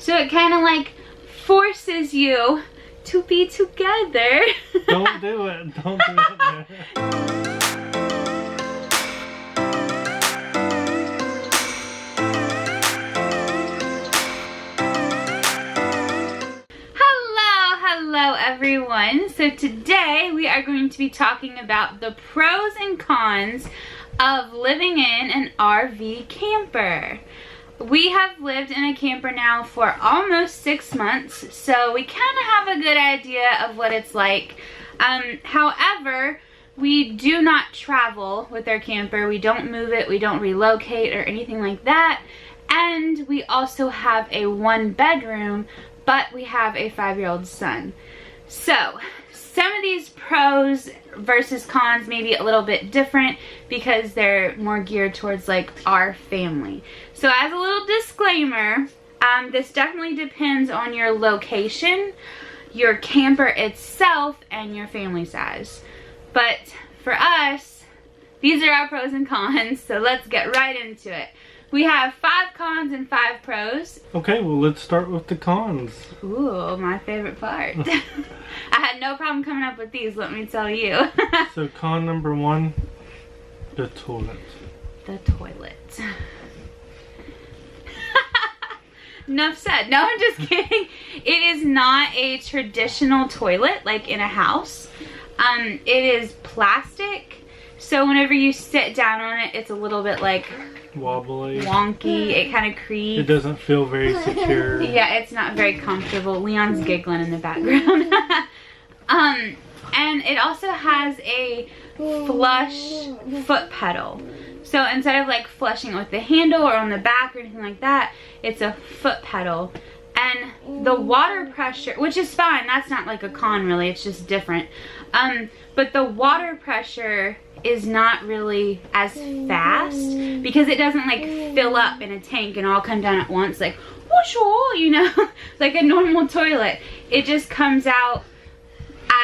So it kind of like forces you to be together. Don't do it. Don't do it. Hello everyone. So today we are going to be talking about the pros and cons of living in an RV camper. We have lived in a camper now for almost 6 months, so we kind of have a good idea of what it's like. However, we do not travel with our camper. We don't move it, we don't relocate or anything like that. And we also have a 1-bedroom, but we have a 5-year-old son. So some of these pros versus cons may be a little bit different because they're more geared towards like our family. So as a little disclaimer, this definitely depends on your location, your camper itself, and your family size. But for us, these are our pros and cons, so let's get right into it. We have 5 cons and 5 pros. Okay, well, let's start with the cons. Ooh, my favorite part. I had no problem coming up with these, let me tell you. So con number 1, the toilet. The toilet. Enough said. No, I'm just kidding. It is not a traditional toilet like in a house. It is plastic, so whenever you sit down on it, it's a little bit like wobbly, wonky. It kind of creaks. It doesn't feel very secure. Yeah, it's not very comfortable. Leon's giggling in the background. And it also has a flush foot pedal. So instead of like flushing it with the handle or on the back or anything like that, it's a foot pedal. And the water pressure, which is fine, that's not like a con really, it's just different. But the water pressure is not really as fast because it doesn't like fill up in a tank and all come down at once like whoosh, you know, like a normal toilet. It just comes out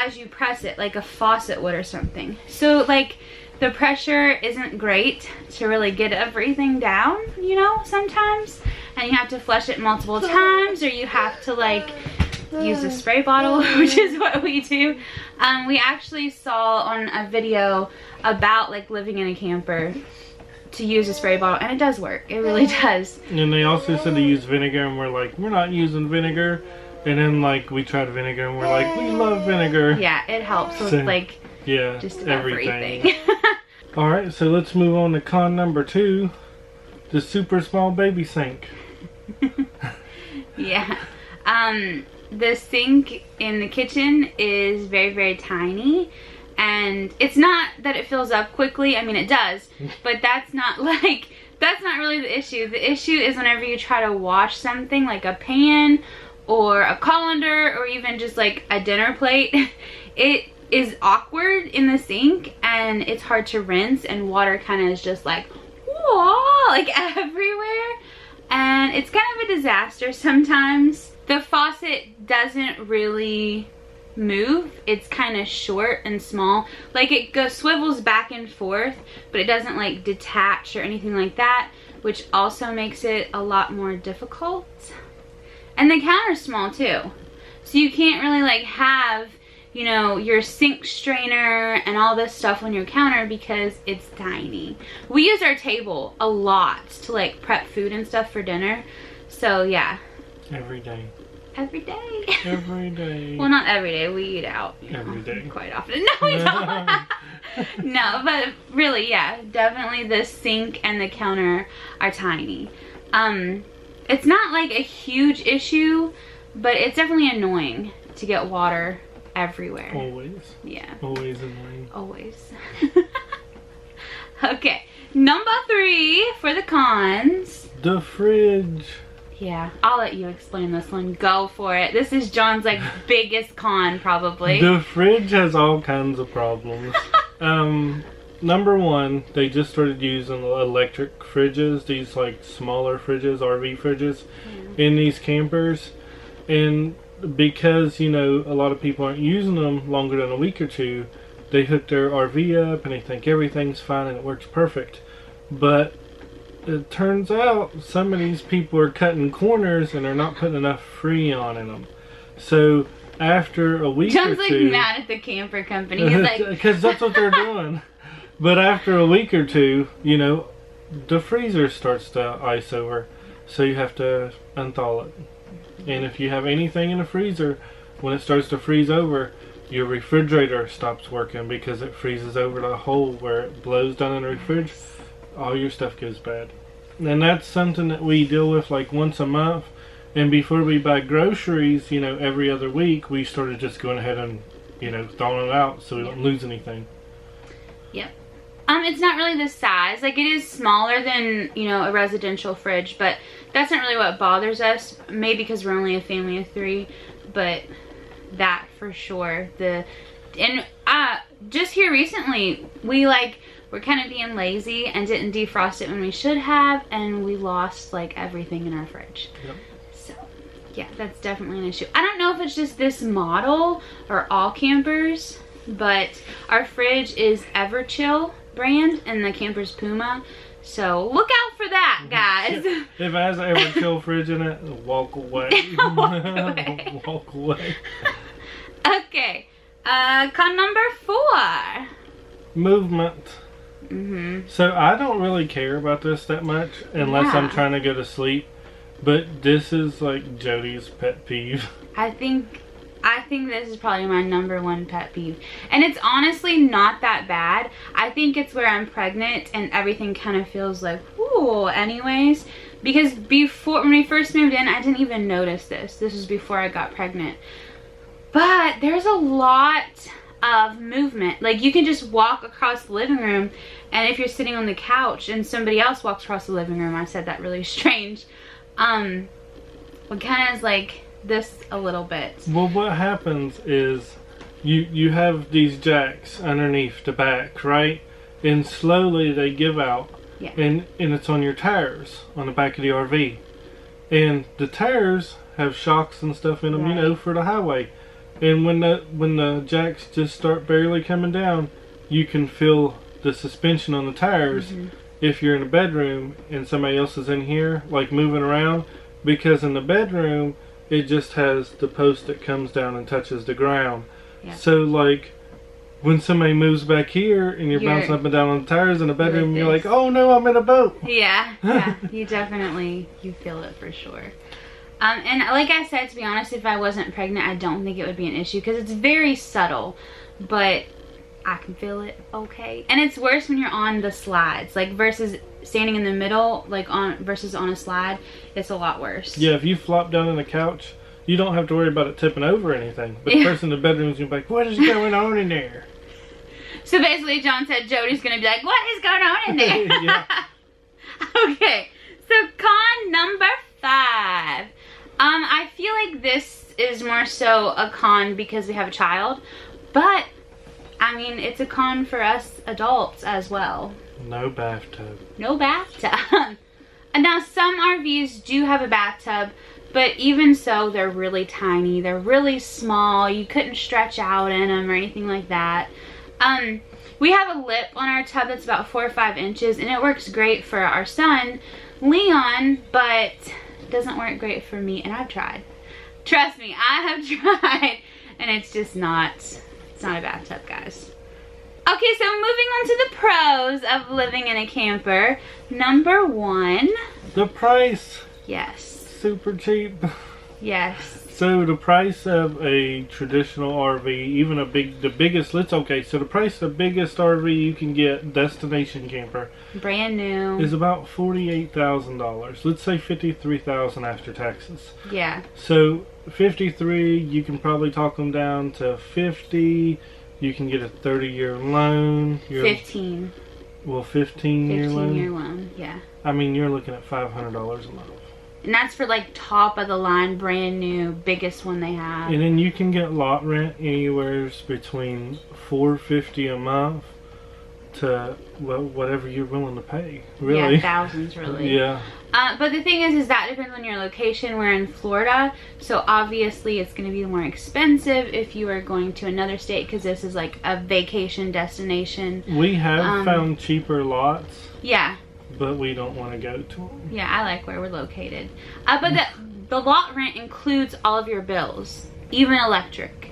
as you press it like a faucet would or something. So like the pressure isn't great to really get everything down, you know, sometimes. And you have to flush it multiple times, or you have to like use a spray bottle, which is what we do. We actually saw on a video about like living in a camper to use a spray bottle, and it does work. It really does. And they also said to use vinegar, and we're like, we're not using vinegar. And then like we tried vinegar, and we're like, we love vinegar. Yeah, it helps with like just everything. All right, so let's move on to con number 2, the super small baby sink. Yeah. The sink in the kitchen is very, very tiny, and it's not that it fills up quickly. I mean, it does, but that's not really the issue. The issue is whenever you try to wash something like a pan or a colander or even just like a dinner plate, it is awkward in the sink and it's hard to rinse, and water kind of is just like, whoa, like everywhere. And it's kind of a disaster sometimes. The faucet doesn't really move. It's kind of short and small. Like it swivels back and forth, but it doesn't like detach or anything like that, which also makes it a lot more difficult. And the counter's small too. So you can't really like have, you know, your sink strainer and all this stuff on your counter because it's tiny. We use our table a lot to like prep food and stuff for dinner. So yeah. Every day. Every day. Every day. Well, not every day. We eat out. Every day. Quite often. No, we don't. No, but really, yeah. Definitely the sink and the counter are tiny. It's not like a huge issue, but it's definitely annoying to get water everywhere. Always. Yeah. Always annoying. Always. Okay. Number 3 for the cons. The fridge. Yeah, I'll let you explain this one. Go for it. This is John's like biggest con probably. The fridge has all kinds of problems. Number 1, they just started using electric fridges, these like smaller fridges, RV fridges, in these campers. And because, you know, a lot of people aren't using them longer than a week or 2, they hook their RV up and they think everything's fine and it works perfect. But it turns out some of these people are cutting corners and they're not putting enough Freon in them. So after a week John's or like two, mad at the camper company. He's like, because that's what they're doing. But after a week or two, you know, the freezer starts to ice over, so you have to unthaw it. And if you have anything in the freezer, when it starts to freeze over, your refrigerator stops working because it freezes over the hole where it blows down in the fridge. All your stuff goes bad. And that's something that we deal with like once a month. And before we buy groceries, you know, every other week, we started just going ahead and, you know, thawing it out so we don't lose anything. Yep. It's not really the size. Like, it is smaller than, you know, a residential fridge, but that's not really what bothers us. Maybe because we're only a family of 3, but that for sure. Just here recently, we're kind of being lazy and didn't defrost it when we should have, and we lost like everything in our fridge. Yep. So yeah, that's definitely an issue. I don't know if it's just this model or all campers, but our fridge is Everchill brand and the camper's Puma. So look out for that, guys. If it has an Everchill fridge in it, walk away. Walk away. Walk away. Okay, con number 4. Movement. Mm-hmm. So I don't really care about this that much unless I'm trying to go to sleep. But this is like Jody's pet peeve. I think this is probably my number 1 pet peeve. And it's honestly not that bad. I think it's where I'm pregnant and everything kind of feels like, whoo, anyways. Because when we first moved in, I didn't even notice this. This was before I got pregnant. But there's a lot of movement. Like, you can just walk across the living room, and if you're sitting on the couch and somebody else walks across the living room, I said that really strange. What kind of is like this a little bit. Well, what happens is you have these jacks underneath the back, right? And slowly they give out. Yeah. And it's on your tires on the back of the RV. And the tires have shocks and stuff in them, you know, for the highway. And when the jacks just start barely coming down, you can feel the suspension on the tires if you're in a bedroom and somebody else is in here, like moving around. Because in the bedroom, it just has the post that comes down and touches the ground. Yeah. So, like, when somebody moves back here and you're bouncing up and down on the tires in the bedroom, you're like, oh no, I'm in a boat. Yeah, yeah, you feel it for sure. And like I said, to be honest, if I wasn't pregnant, I don't think it would be an issue because it's very subtle, but I can feel it okay. And it's worse when you're on the slides, like versus standing in the middle, like versus on a slide, it's a lot worse. Yeah, if you flop down on the couch, you don't have to worry about it tipping over or anything. But the person in the bedroom is going to be like, what is going on in there? So basically, John said Jody's going to be like, what is going on in there? Yeah. Okay, so con number 5. I feel like this is more so a con because we have a child, but I mean, it's a con for us adults as well. No bathtub. No bathtub. And now some RVs do have a bathtub, but even so, they're really tiny. They're really small. You couldn't stretch out in them or anything like that. We have a lip on our tub that's about 4 or 5 inches, and it works great for our son, Leon, but it doesn't work great for me, and I've tried. Trust me, I have tried, and it's just not, it's not a bathtub, guys. Okay, so moving on to the pros of living in a camper. Number 1. The price. Yes. Super cheap. Yes. So the price of a traditional RV, even the biggest, so the price of the biggest RV you can get, destination camper, brand new, is about $48,000. Let's say $53,000 after taxes. Yeah. So 53, you can probably talk them down to 50. You can get a 30-year loan. 15. Well, 15-year loan. 15-year loan, yeah. I mean, you're looking at $500 a month. And that's for like top of the line, brand new, biggest one they have. And then you can get lot rent anywhere between $450 a month to whatever you're willing to pay. Really? Yeah, thousands, really. Yeah. But the thing is that depends on your location. We're in Florida, so obviously it's going to be more expensive if you are going to another state because this is like a vacation destination. We have found cheaper lots. Yeah. but we don't want to go to them. Yeah, I like where we're located. But the lot rent includes all of your bills, even electric.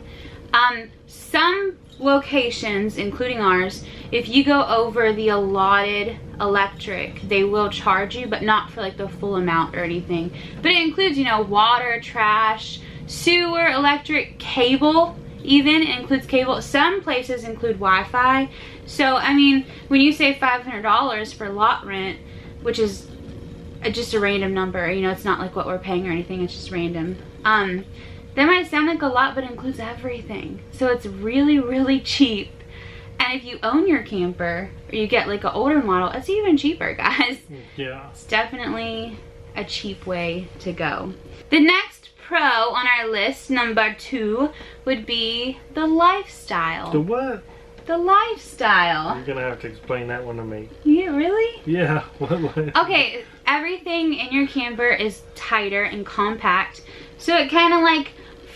Some locations, including ours, if you go over the allotted electric, they will charge you, but not for like the full amount or anything. But it includes, you know, water, trash, sewer, electric, cable. Even it includes cable. Some places include Wi-Fi. So I mean, when you say $500 for lot rent, which is just a random number, you know, it's not like what we're paying or anything, it's just random. That might sound like a lot, but it includes everything. So it's really, really cheap. And if you own your camper, or you get like an older model, it's even cheaper, guys. Yeah. It's definitely a cheap way to go. The next pro on our list, number 2, would be the lifestyle. The what? The lifestyle. You're gonna have to explain that one to me. Yeah, really? Yeah. What? Okay, everything in your camper is tighter and compact, so it kind of like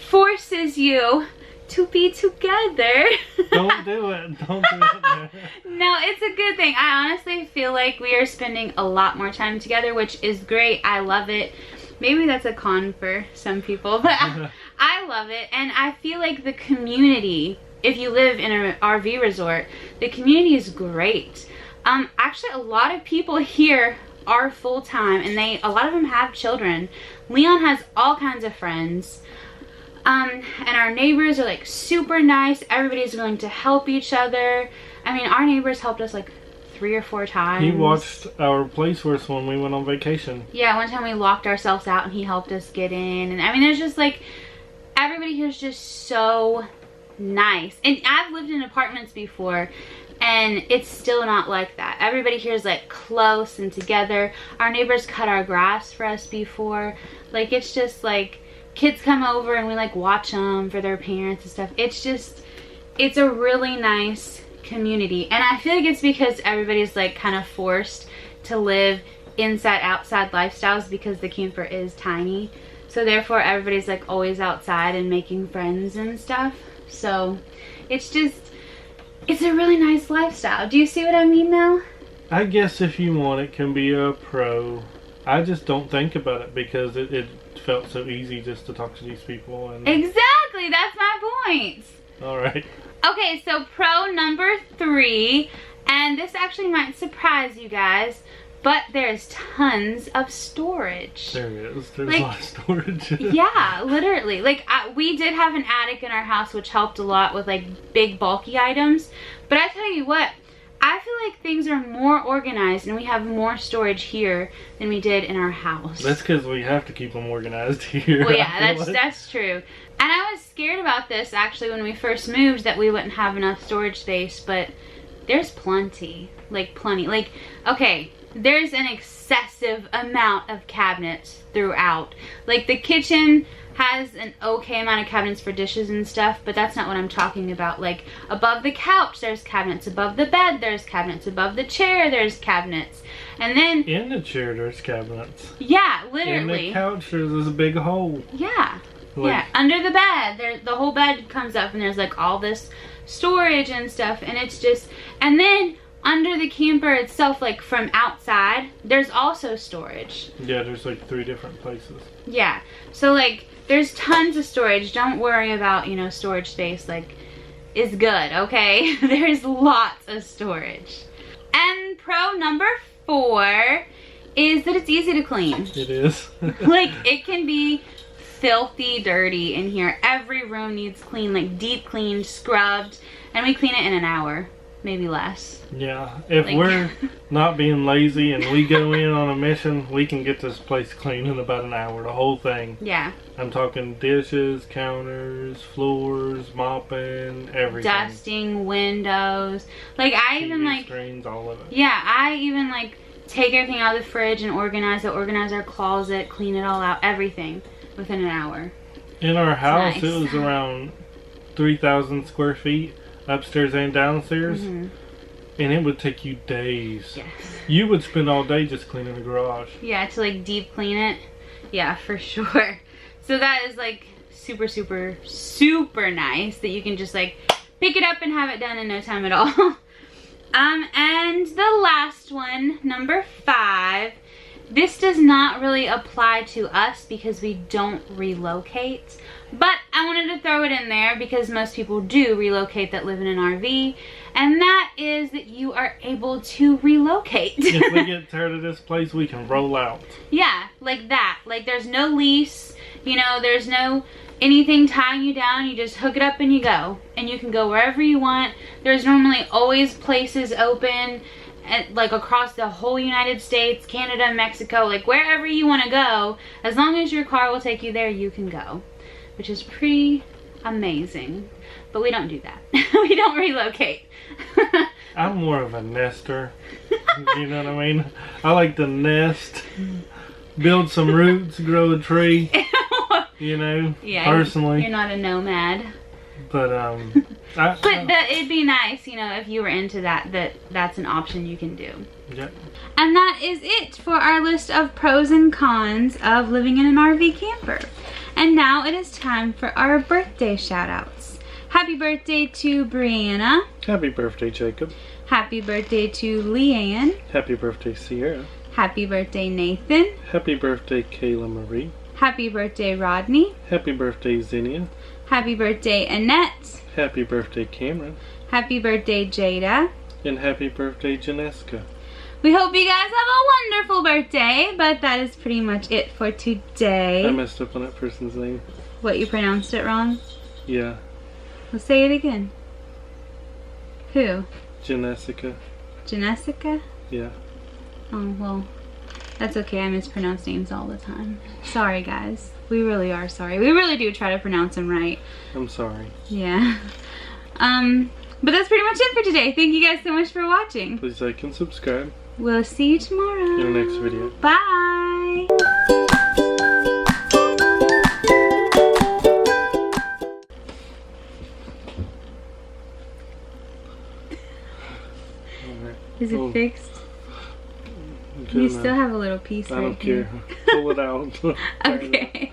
forces you to be together. Don't do it. Don't do it. No, it's a good thing. I honestly feel like we are spending a lot more time together, which is great. I love it. Maybe that's a con for some people, but I love it. And I feel like the community, if you live in an RV resort, the community is great. Actually, a lot of people here are full-time, and a lot of them have children. Leon has all kinds of friends. And our neighbors are like super nice. Everybody's willing to help each other. I mean, our neighbors helped us like 3 or 4 times. He watched our place for us when we went on vacation. Yeah, one time we locked ourselves out and he helped us get in. And I mean, it's just like, everybody here is just so nice. And I've lived in apartments before, and it's still not like that. Everybody here is like close and together. Our neighbors cut our grass for us before. Like, it's just like, kids come over and we like watch them for their parents and stuff. It's a really nice community. And I feel like it's because everybody's like kind of forced to live inside outside lifestyles because the camper is tiny. So therefore everybody's like always outside and making friends and stuff. So it's a really nice lifestyle. Do you see what I mean now? I guess if you want, it can be a pro. I just don't think about it because it felt so easy just to talk to these people. And exactly, that's my point. All right. Okay, so pro number 3, and this actually might surprise you guys, but there's tons of storage. There is. There's like, a lot of storage. Yeah, literally. Like, we did have an attic in our house, which helped a lot with like big bulky items. But I tell you what, I feel like things are more organized and we have more storage here than we did in our house. That's because we have to keep them organized here. Well, yeah, that's true. And I was scared about this actually when we first moved, that we wouldn't have enough storage space, but there's plenty. Like, plenty. Like, okay, there's an excessive amount of cabinets throughout. Like, the kitchen has an okay amount of cabinets for dishes and stuff, but that's not what I'm talking about. Like, above the couch there's cabinets, above the bed there's cabinets, above the chair there's cabinets, and then in the chair there's cabinets. Yeah, literally. In the couch there's this big hole. Yeah. Like, yeah, under the bed, the whole bed comes up and there's like all this storage and stuff, and it's just, and then under the camper itself, like from outside, there's also storage. Yeah, there's like 3 different places. Yeah, so like there's tons of storage. Don't worry about, you know, storage space. Like, is good, okay? There's lots of storage. And pro number 4 is that it's easy to clean. It is. Like, it can be filthy dirty in here. Every room needs clean, like deep cleaned, scrubbed, and we clean it in an hour, maybe less. Yeah, if like, we're not being lazy and we go in on a mission, we can get this place clean in about an hour, the whole thing. Yeah. I'm talking dishes, counters, floors, mopping, everything. Dusting, windows. Like, I TV even like screens, all of it. Yeah, I even like take everything out of the fridge and organize our closet, clean it all out, everything within an hour. In our house, nice. It was around 3,000 square feet, upstairs and downstairs. Mm-hmm. And it would take you days. Yes. You would spend all day just cleaning the garage. Yeah, to like deep clean it. Yeah, for sure. So that is like super, super, super nice that you can just like pick it up and have it done in no time at all. And the last one, number 5. This does not really apply to us because we don't relocate. But I wanted to throw it in there because most people do relocate that live in an RV. And that is that you are able to relocate. If we get tired of this place, we can roll out. Yeah, like that. Like there's no lease, you know, there's no anything tying you down. You just hook it up and you go. And you can go wherever you want. There's normally always places open, like across the whole United States, Canada, Mexico, like wherever you want to go. As long as your car will take you there, you can go. Which is pretty amazing. But we don't do that. We don't relocate. I'm more of a nester. You know what I mean? I like to nest, build some roots, grow a tree. You know, yeah, personally. You're not a nomad. But it'd be nice, you know, if you were into that, that's an option you can do. Yep. And that is it for our list of pros and cons of living in an RV camper. And now it is time for our birthday shout outs. Happy birthday to Brianna. Happy birthday, Jacob. Happy birthday to Leanne. Happy birthday, Sierra. Happy birthday, Nathan. Happy birthday, Kayla Marie. Happy birthday, Rodney. Happy birthday, Zinnia. Happy birthday, Annette. Happy birthday, Cameron. Happy birthday, Jada. And happy birthday, Janeska. We hope you guys have a wonderful birthday, but that is pretty much it for today. I messed up on that person's name. What, you pronounced it wrong? Yeah. Well, say it again. Who? Janessica. Janessica? Yeah. Oh, well, that's okay. I mispronounce names all the time. Sorry, guys. We really are sorry. We really do try to pronounce them right. I'm sorry. Yeah. But that's pretty much it for today. Thank you guys so much for watching. Please like and subscribe. We'll see you tomorrow. In the next video. Bye. Is it fixed? You still have a little piece right here. I don't care. Pull it out. Okay.